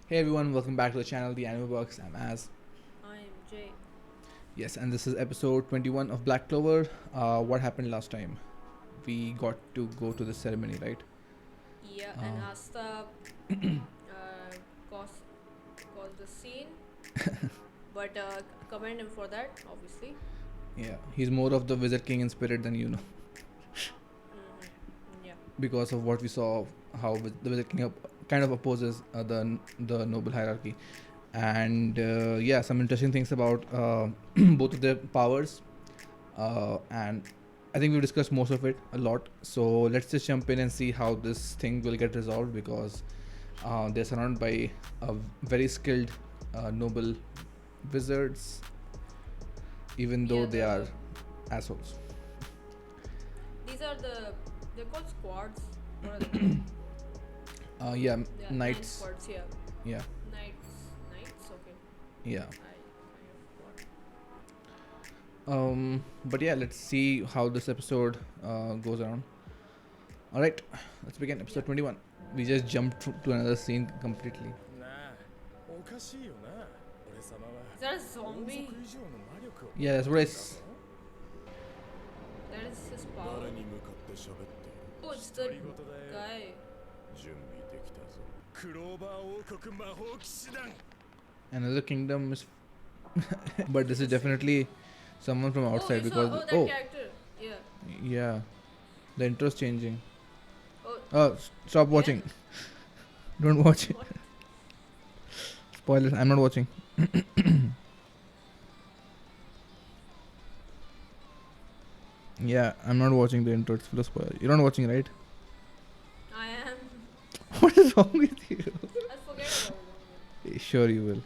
Hey everyone, welcome back to the channel, The Anime Box. I'm Az. I'm Jay. Yes, and this is episode 21 of Black Clover. What happened last time? We got to go to the ceremony, right? Yeah, and Asta caused the scene, but commend him for that, obviously. Yeah, he's more of the Wizard King in spirit than you know, Yeah. because of what we saw, how the Wizard King kind of opposes the noble hierarchy, and yeah, some interesting things about both of their powers, and I think we've discussed most of it a lot. So let's just jump in and see how this thing will get resolved because they're surrounded by very skilled noble wizards, even though Yeah, they are assholes. these are they're called squads. What are they called? Yeah, Yeah, 9 knights. squads, yeah. Yeah, Knights, okay. yeah. I kind of forgot. But yeah, let's see how this episode goes around. All right, let's begin episode Yeah. 21. We just jumped to another scene completely. Is that a zombie? Yeah, that's what That is his power. Oh, it's the guy. Another kingdom is but this is definitely someone from Oh, outside you because saw, that character. Yeah. yeah, the intro's changing. Oh, Stop yeah? watching. Don't watch it. What? Spoilers. I'm not watching. Yeah, I'm not watching the intro. It's full of spoilers. You're not watching, right? I am. What is wrong with you? I'll forget about it. Sure you will.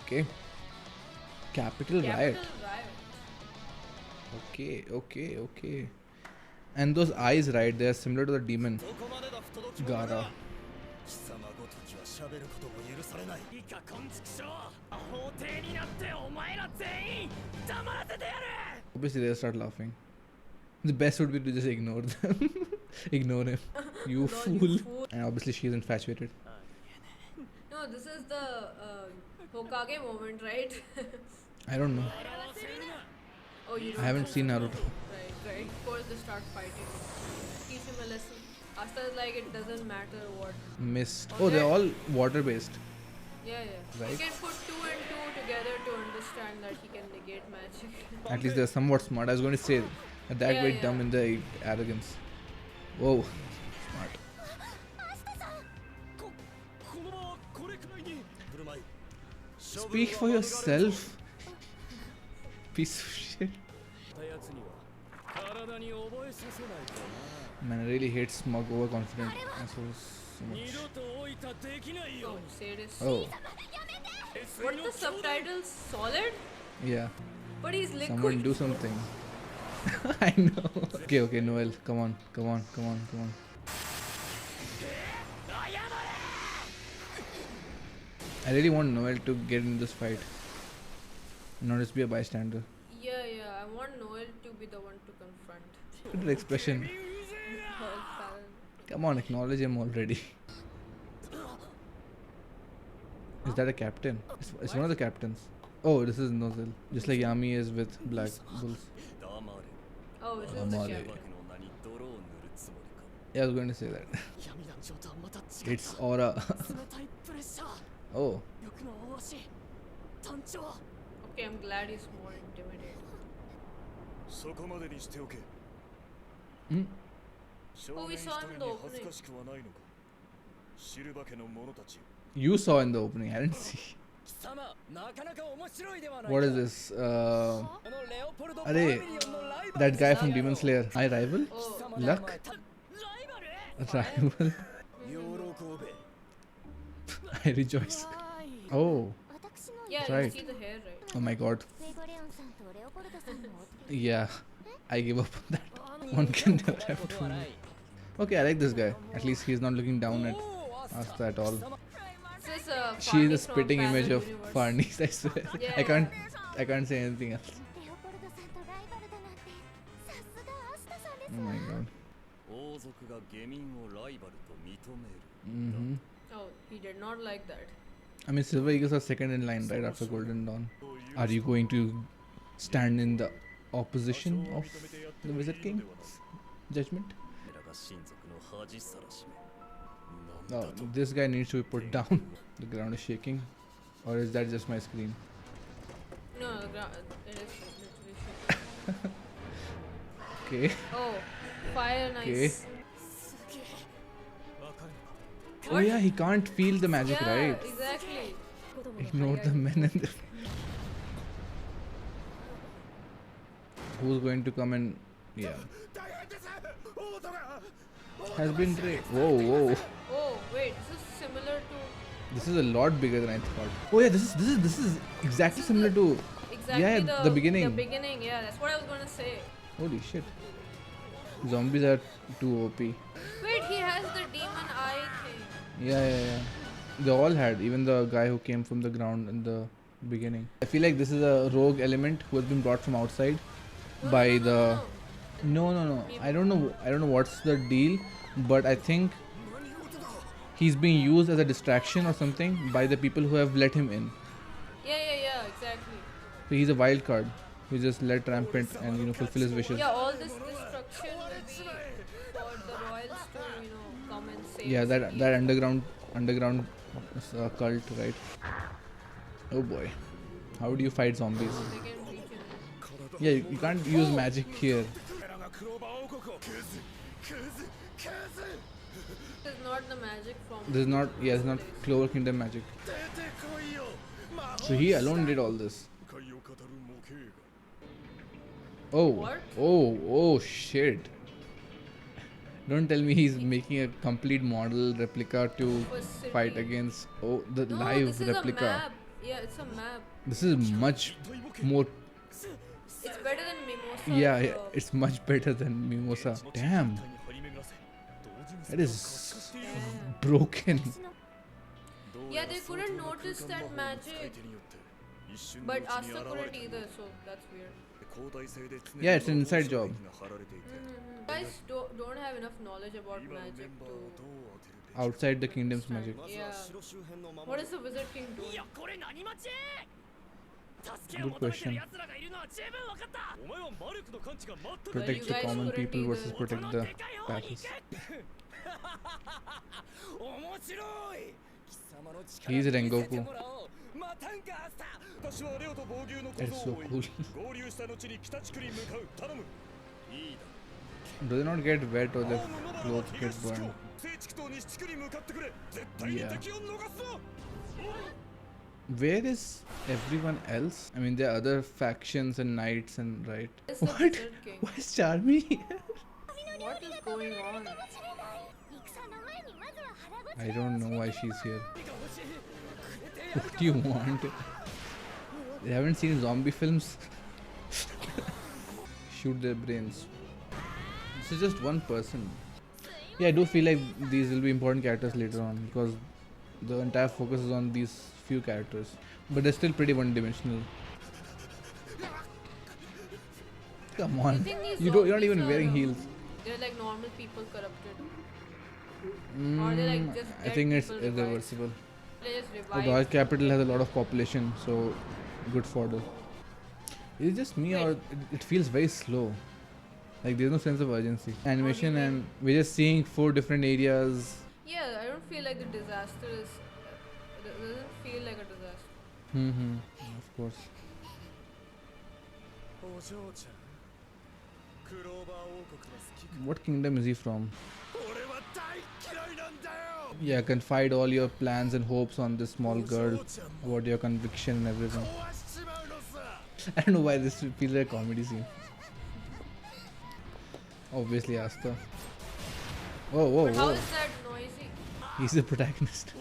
Okay. Capital Riot. Capital Riot. Okay. And those eyes, right? They are similar to the demon Gara. Obviously, they'll start laughing. The best would be to just ignore them. Ignore him. You Lol, fool. you fool. And obviously, she's infatuated. No, this is the Hokage moment, right? I don't know. Oh, you don't I haven't know. seen Naruto. Right. Of course, they start fighting. Teach him a lesson. Asta is like, it doesn't matter what. Mist. Oh, they're all water based. Yeah. Right. You can put 2 and 2 together to understand that he can negate magic. At least they're somewhat smart. I was going to say that Yeah, way yeah. dumb in the arrogance. Whoa. Smart. Speak for yourself. Piece of shit. Man, I really hate smug, overconfident assholes so much. Oh, sadist. Oh, What are the subtitles? Solid? yeah. But he's liquid. Someone do something. I know. Okay, Noel. Come on. I really want Noel to get in this fight. Not just be a bystander. Yeah. I want Noel to be the one to confront. Look at the expression. Come on, acknowledge him already. Is that a captain? It's one of the captains. Oh, this is Nozel. Just like Yami is with Black Bulls. Oh, this is the Amale. captain. Yeah, I was going to say that. It's aura. Oh, Okay, I'm glad he's more intimidating. hmm? Oh, we saw him in the opening. You saw in the opening. I didn't see. What is this? Arey, that guy from Demon Slayer. My rival? Oh, Luck? Rival? I rejoice. Oh, yeah, right. you see the hair, right? oh my god. Yeah, I give up on that. One can never have two. Okay, I like this guy. At least he's not looking down at us at all. This is She is Farney a from spitting image Parallel of Universe. Farnese, I swear. Yeah. I can't say anything else. Oh my god. Mm-hmm. it, not like that. I mean, Silver Eagles are second in line right after Golden Dawn. Are you going to stand in the opposition of the Wizard King's judgment? Oh, this guy needs to be put down. The ground is shaking. Or is that just my screen? No, the ground, it is literally shaking. Okay. Oh, fire and Okay. ice. Oh yeah, he can't feel the magic, Yeah, right? exactly. Ignore the men in the... Who's going to come and... Yeah. Has been great. Whoa, whoa. Oh, wait, this is similar to... This is a lot bigger than I thought. Oh yeah, this is exactly similar to... Exactly Yeah, the beginning. The beginning, yeah, that's what I was gonna say. Holy shit. Zombies are too OP. Wait, he has the demon eye thing. Yeah. They all had, even the guy who came from the ground in the beginning. I feel like this is a rogue element who has been brought from outside by the... No. I don't know what's the deal, but I think he's being used as a distraction or something by the people who have let him in. Yeah, exactly. So he's a wild card who just let rampant and fulfill his wishes. Yeah, all this destruction will be for the royals to, come and save. Yeah, the that city. underground cult, right? Oh boy, how do you fight zombies? They can reach in. Yeah, you can't use magic here. This is not the magic from. This is not, yeah, it's not Clover Kingdom magic. So he alone did all this. Oh, What? oh shit! Don't tell me he's making a complete model replica to For city. fight against. Oh, the No, live this is replica. a map. Yeah, it's a map. This is much more. It's better than Mimosa. Yeah, it's much better than Mimosa. Damn, that is broken. Yeah, they couldn't notice that magic. But Asta couldn't either, so that's weird. Yeah, it's an inside job. Guys don't have enough knowledge about magic to. Outside the kingdom's magic. Yeah. What is the Wizard King doing? Good question. Protect You the guys common couldn't people versus either. protect the palace. He's Rengoku. That's so cool. Do they not get wet or their clothes get burned? Yeah. Where is everyone else? I mean, there are other factions and knights and right. It's the What? Wizard King. Why is Charmy here? What is going on? I don't know why she's here. What do you want? They haven't seen zombie films? Shoot their brains. This is just one person. Yeah, I do feel like these will be important characters later on because the entire focus is on these few characters. But they're still pretty one-dimensional. Come on. You're not even wearing heels. They're like normal people corrupted. Or they like just I dead think it's people revived. irreversible. They just The revive. Dark Capital has a lot of population, so good fodder. Is it just me or it feels very slow? Like there's no sense of urgency. Animation mean? and we're just seeing 4 different areas. Yeah, I don't feel like the disaster is. It doesn't feel like a disaster. Of course. What kingdom is he from? Yeah, confide all your plans and hopes on this small girl about your conviction and everything. I don't know why this feels like a comedy scene. Obviously Asta. Whoa. But how is that noisy? He's the protagonist.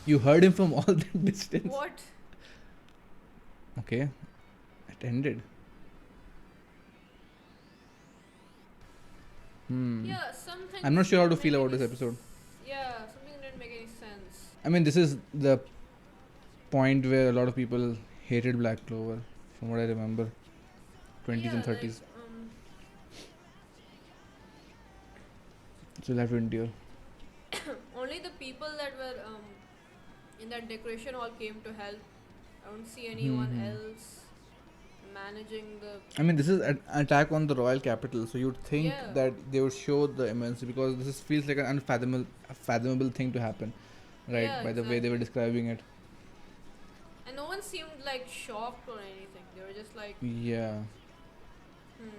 You heard him from all that distance. What? Okay. It ended. Yeah, something. I'm not sure how to feel about this episode. Yeah, something didn't make any sense. I mean, this is the point where a lot of people hated Black Clover, from what I remember. 20s and 30s. Like, So we'll have to endure. only only the people that were in that decoration hall came to help. I don't see anyone Hmm. else managing the. I mean, this is an attack on the royal capital, so you'd think Yeah, that they would show the immensity because feels like an unfathomable thing to happen, right? yeah, By the way they were exactly. describing it. And no one seemed like shocked or anything. They were just like, Yeah,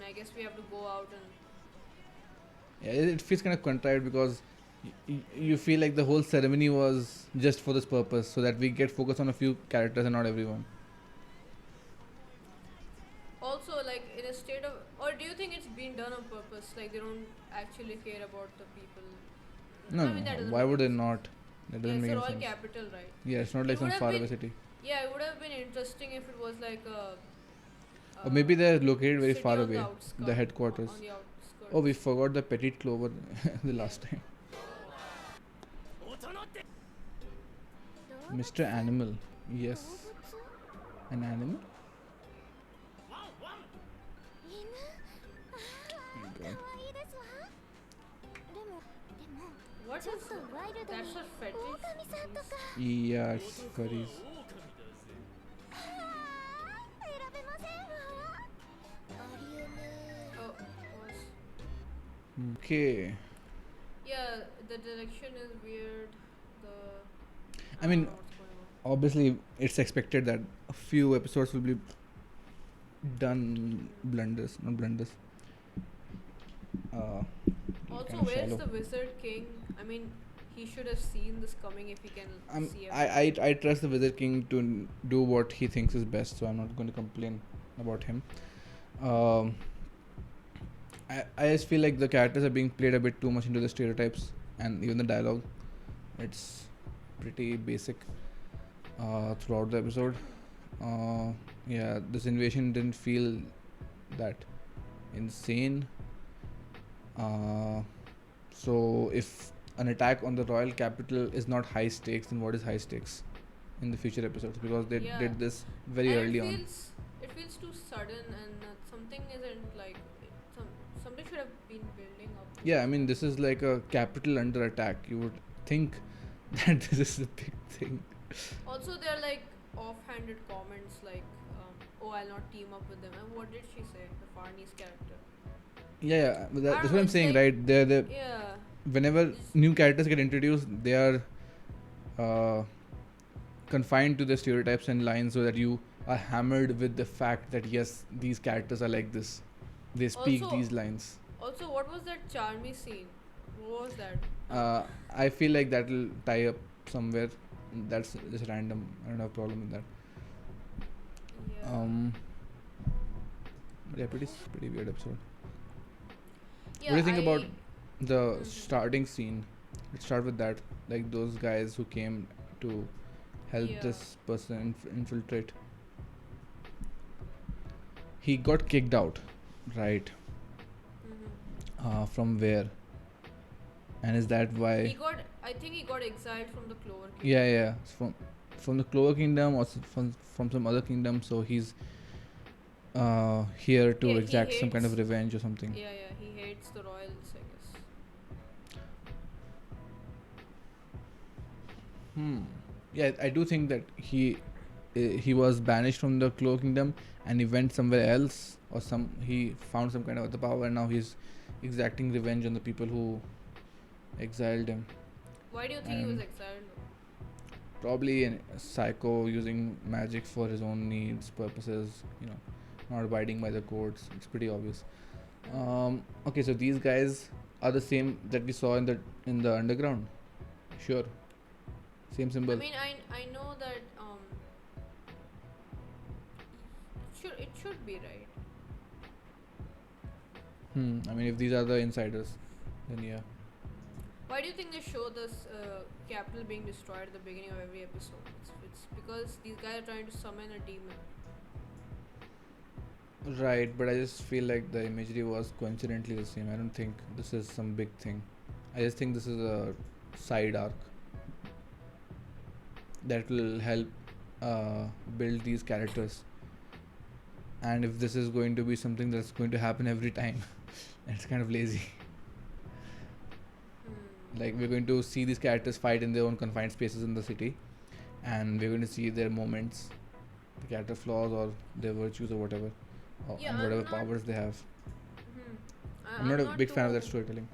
I guess we have to go out and. yeah, it feels kind of contrived because you feel like the whole ceremony was just for this purpose, so that we get focused on a few characters and not everyone. Also, like in a state of. Or do you think it's been done on purpose? Like they don't actually care about the people? No, I no, mean, that doesn't why make would any they sense. not? That Yeah, doesn't it's make a any royal sense. capital, right? Yeah, it's not like It some would have faraway been. city. Yeah, it would have been interesting if it was like a. Or maybe they're located very City far on the away, the outskirts. headquarters. On the Oh, we outskirts. forgot the petit Clover the Yeah. last time. Mr. Animal. Yes. An animal? Oh God. What is that's a fetish? Yeah, it's furries. Oh, was. Okay. Yeah, the direction is weird. The. I mean, don't know what's going on. obviously, it's expected that a few episodes will be done blunders, not blunders. Also, Kind of where's shallow. the Wizard King? I mean, he should have seen this coming if he can see I everything. I trust the Wizard King to do what he thinks is best, so I'm not going to complain about him. Um, I just feel like the characters are being played a bit too much into the stereotypes, and even the dialogue, it's pretty basic throughout the episode. Yeah, this invasion didn't feel that insane. Uh, so if an attack on the royal capital is not high stakes, then what is high stakes in the future episodes? Because they Yeah, did this very and early on. it feels too sudden, and something isn't like something should have been building up. Yeah, I mean, this is like a capital under attack. You would think that this is a big thing. Also, there are like offhanded comments like, "Oh, I'll not team up with them." And what did she say? The Farnese character. Yeah, but I that's don't what know. I'm It's saying, like right? They're yeah, whenever it's- new characters get introduced, they are uh, confined to the stereotypes and lines, so that you are hammered with the fact that yes, these characters are like this. They speak also these lines. also what was that Charmy scene? What was that? Uh, I feel like that will tie up somewhere. That's just random. I don't have a problem with that. Yeah. But yeah, pretty weird episode. Yeah, What do you think about the Mhm. starting scene? Let's start with that. Like those guys who came to help Yeah. this person infiltrate. He got kicked out, right? From where? And is that He why? got. I think he got exiled from the Clover King. Yeah. It's from the Clover Kingdom or from some other kingdom. So he's here to Yeah, he exact some kind of hates- revenge or something. Yeah, he hates the royals, I guess. Yeah, I do think that he was banished from the Clover Kingdom and he went somewhere else, or he found some kind of other power, and now he's exacting revenge on the people who exiled him. Why do you think he was And exiled? probably a psycho using magic for his own needs, purposes, not abiding by the codes. It's pretty obvious. Okay, so these guys are the same that we saw in the underground. Sure, same symbol. I mean, I know that it should be right. I mean, if these are the insiders, then yeah. Why do you think they show this capital being destroyed at the beginning of every episode? It's because these guys are trying to summon a demon. Right, but I just feel like the imagery was coincidentally the same. I don't think this is some big thing. I just think this is a side arc that will help build these characters. And if this is going to be something that's going to happen every time, it's kind of lazy. Like we're going to see these characters fight in their own confined spaces in the city, and we're going to see their moments, the character flaws or their virtues or whatever, Yeah, and I'm whatever not. powers they have. Hmm, I'm not I'm a not big fan of that too. storytelling.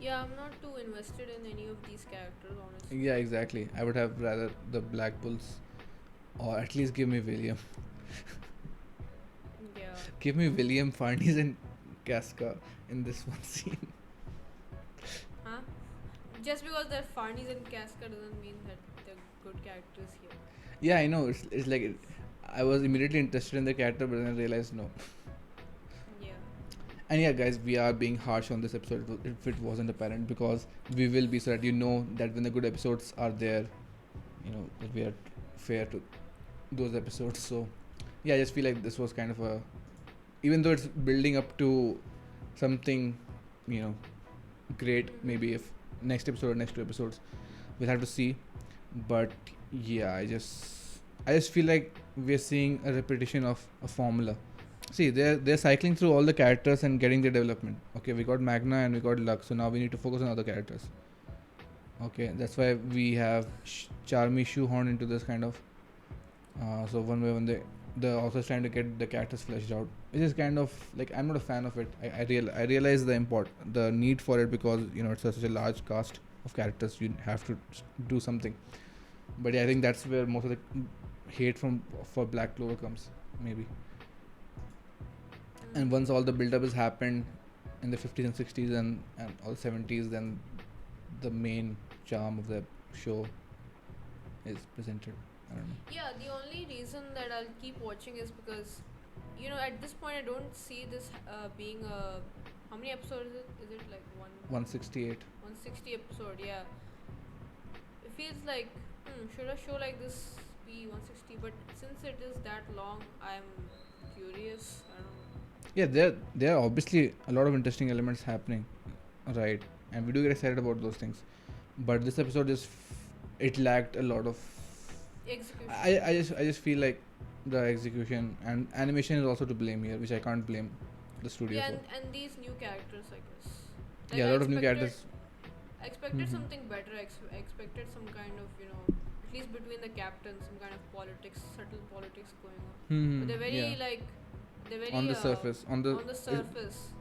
Yeah, I'm not too invested in any of these characters, honestly. Yeah, exactly. I would have rather the Black Bulls, or at least give me William. Yeah. Give me William, Farnes, and Casca in this one scene. Huh? Just because they're Farnies and Casca doesn't mean that they're good characters here. Yeah, I know. It's like I was immediately interested in the character, but then I realized no. Yeah. And yeah, guys, we are being harsh on this episode if it wasn't apparent, because we will be, so that you know that when the good episodes are there, that we are fair to those episodes. So yeah, I just feel like this was kind of a, even though it's building up to something, great. Maybe if next episode or next two episodes, we'll have to see. But yeah, I just feel like we're seeing a repetition of a formula. See, they're cycling through all the characters and getting their development. Okay, we got Magna and we got Lux, so now we need to focus on other characters. Okay, that's why we have Charmy shoehorned into this kind of. So one way when the author's trying to get the characters fleshed out, which is kind of like, I'm not a fan of it. I realize the need for it, because it's such a large cast of characters. You have to do something. But yeah, I think that's where most of the hate for Black Clover comes, maybe. And once all the build-up has happened in the 50s and 60s and all 70s, then the main charm of the show is presented. I don't know. Yeah, the only reason that I'll keep watching is because, at this point I don't see this being a. How many episodes is it? Is it like 168. 160 episode? Yeah. It feels like, should a show like this be 160? But since it is that long, I'm curious. I don't know. Yeah, there are obviously a lot of interesting elements happening, right? And we do get excited about those things. But this episode it lacked a lot of. Execution. I just feel like the execution and animation is also to blame here, which I can't blame the studio Yeah, for. and these new characters, I guess. Yeah, a lot of new characters. I expected Mhm. something better. I expected some kind of, at least between the captains, some kind of politics, subtle politics going on. Hmm. But they're very Yeah. they're very On the surface, on the surface.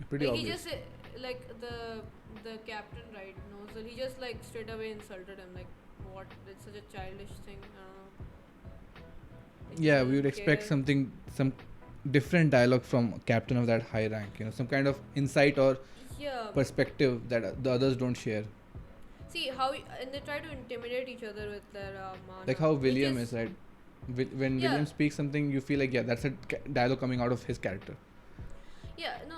pretty Like obvious. he just like the captain, right? Nozzle. He just like straight away insulted him. Like what? It's such a childish thing. I don't know. Like, he Yeah, we would doesn't expect care. some different dialogue from a captain of that high rank. Some kind of insight or Yeah. perspective that the others don't share. See how and they try to intimidate each other with their mana. Like how Which William is, right? When Yeah. William speaks something, you feel like, yeah, that's a dialogue coming out of his character. Yeah, no,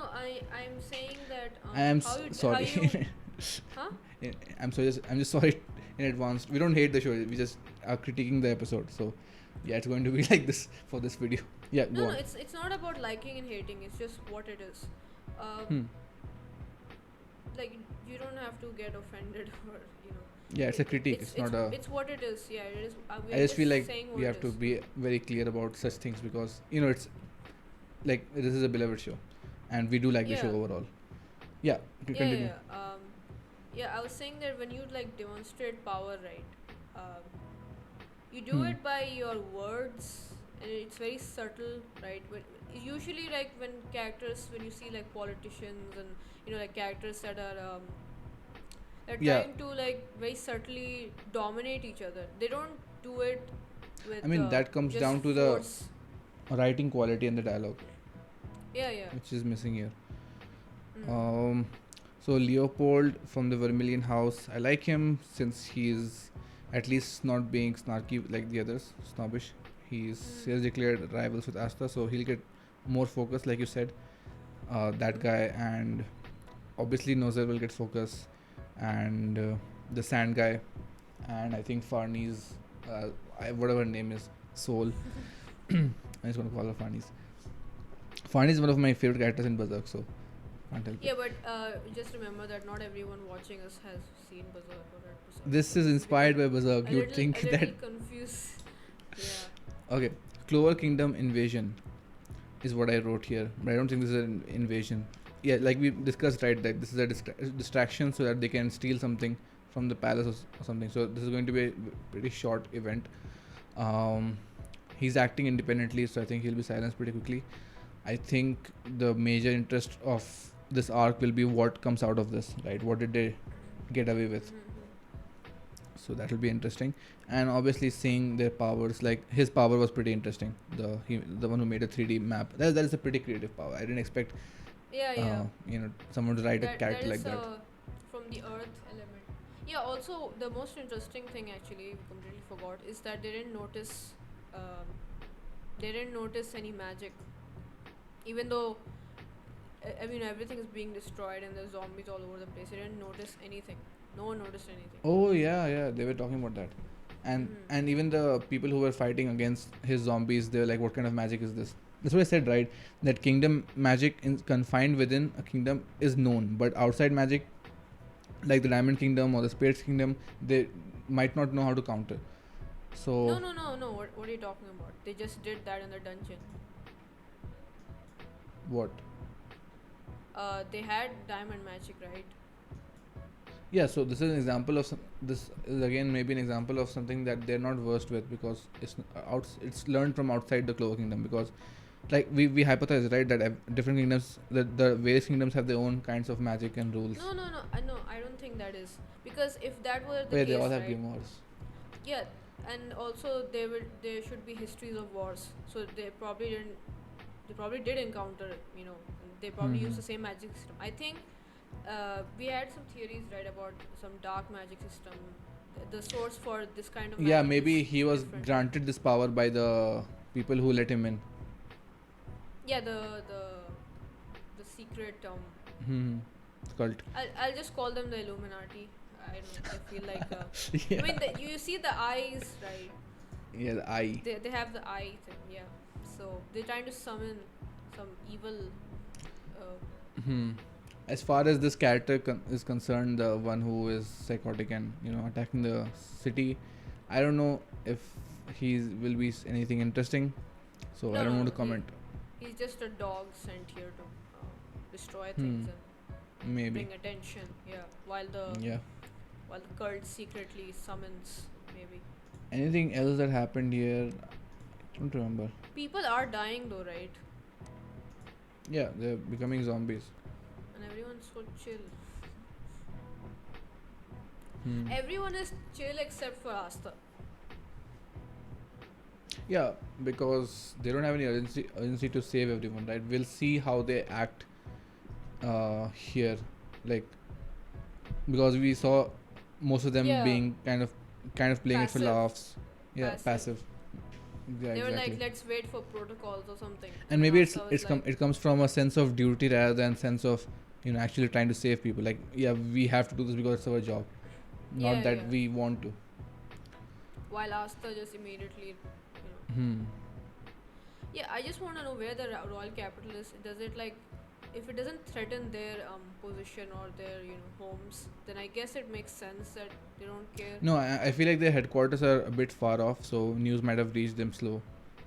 I'm saying that I am how sorry. you huh? I'm just sorry in advance. We don't hate the show. We just are critiquing the episode. So yeah, it's going to be like this for this video. Yeah, No, go no, on. it's not about liking and hating. It's just what it is. Hmm. Like you don't have to get offended or Yeah, it's a critique. It's not a. It's what it is. Yeah, it is. I just feel like saying we what have it to is. be very clear about such things, because it's like this is a beloved show, and we do like the show Yeah. overall. Yeah, Yeah, continue. yeah. Yeah, I was saying that when you like demonstrate power, right? You do Hmm. it by your words, and it's very subtle, right? When usually like when you see like politicians and like characters that are they're Yeah, trying to like very subtly dominate each other. They don't do it with I mean that comes just down to force. the writing quality and the dialogue, Yeah, yeah. which is missing here. Mm. So Leopold from the Vermilion House, I like him since he's at least not being snarky like the others, snobbish. He has declared rivals with Asta, so he'll get more focus, like you said. That guy, and obviously Nozer will get focus, and the Sand guy, and I think Farney's, whatever her name is, Soul. I'm just gonna call her Farney's. Farney is one of my favorite characters in Berserk, so can't help it. Yeah, but just remember that not everyone watching us has seen Berserk or read Berserk. This is inspired by Berserk. A You'd little, think a little that. confused. Yeah. Okay, Clover Kingdom invasion is what I wrote here, but I don't think this is an invasion. yeah, like we discussed, right, that this is a distraction so that they can steal something from the palace or something. So this is going to be a pretty short event. um, he's acting independently, so I think he'll be silenced pretty quickly. I think the major interest of this arc will be what comes out of this, right? What did they get away with? So that will be interesting. And obviously seeing their powers, like his power was pretty interesting. The one who made a 3D map, that is a pretty creative power. I didn't expect Yeah, yeah. someone to write a That character like is that. from the earth element. Yeah. Also, the most interesting thing actually we completely forgot is that um, they didn't notice any magic, even though I mean everything is being destroyed and there's zombies all over the place. They didn't notice anything. No one noticed anything. Oh yeah, they were talking about that. and Mm-hmm. and even the people who were fighting against his zombies, they were like, what kind of magic is this? That's what I said, right? That kingdom magic confined within a kingdom is known, but outside magic, like the diamond kingdom or the spirits kingdom, they might not know how to counter. No, So no, no, no. What are you talking about? They just did that in the dungeon. what? They had diamond magic, right? Yeah, so this is an example of this is again maybe an example of something that they're not versed with, because it's learned from outside the Clover kingdom. Because like we hypothesize, right, that different kingdoms, the various kingdoms have their own kinds of magic and rules. No, no, no. No, I don't think that is because if that were the Where they case, all have right? grimoires. Yeah, and also there should be histories of wars. So they probably didn't. They probably did encounter. They probably used the same magic system. I think we had some theories right about some dark magic system. The source for this kind of Yeah, magic maybe is he was different. granted this power by the people who let him in. Yeah, the secret. Hmm. Cult. I'll just call them the Illuminati. I don't know. I feel like. Yeah. I mean, you see the eyes, right? Yeah, the eye. They have the eye thing, yeah. So they're trying to summon some evil. Hmm. As far as this character is concerned, the one who is psychotic and attacking the city, I don't know if he will be anything interesting. So I No, don't no, want no. to comment. He's just a dog sent here to destroy Hmm. things and Maybe. bring attention. Yeah, while the Yeah. while the cult secretly summons maybe. Anything else that happened here? I don't remember. People are dying though, right? Yeah, they're becoming zombies. And everyone's so chill. Hmm. Everyone is chill except for Asta. Yeah, because they don't have any urgency to save everyone, right? We'll see how they act here, like, because we saw most of them Yeah. being kind of playing it for Passive. laughs. Yeah, passive. Yeah, They were like, exactly. let's wait for protocols or something. And maybe Asta was like, it comes from a sense of duty rather than sense of actually trying to save people. Like, yeah, we have to do this because it's our job, not Yeah, that yeah. we want to. while Asta just immediately, Hmm. Yeah, I just want to know where the royal capital is. Does it like, if it doesn't threaten their position or their homes, then I guess it makes sense that they don't care. No, I feel like their headquarters are a bit far off, so news might have reached them slow.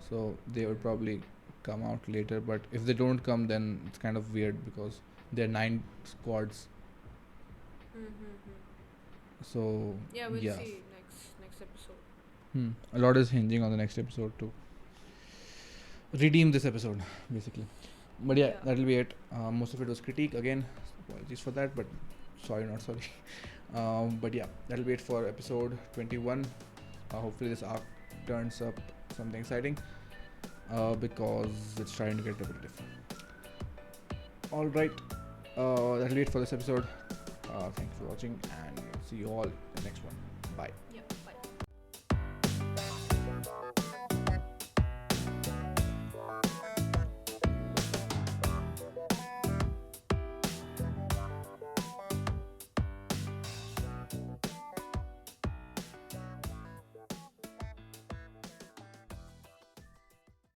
So they would probably come out later. But if they don't come, then it's kind of weird because there are 9 squads. Mm-hmm. So Yeah, we'll see next episode. A lot is hinging on the next episode to redeem this episode, basically. But yeah, Yeah. that'll be it. Most of it was critique again. Apologies for that, but sorry, not sorry. But yeah, that'll be it for episode 21. Hopefully this arc turns up something exciting, because it's trying to get repetitive. All right, that'll be it for this episode. Thank you for watching, and see you all in the next one. Bye. Yeah.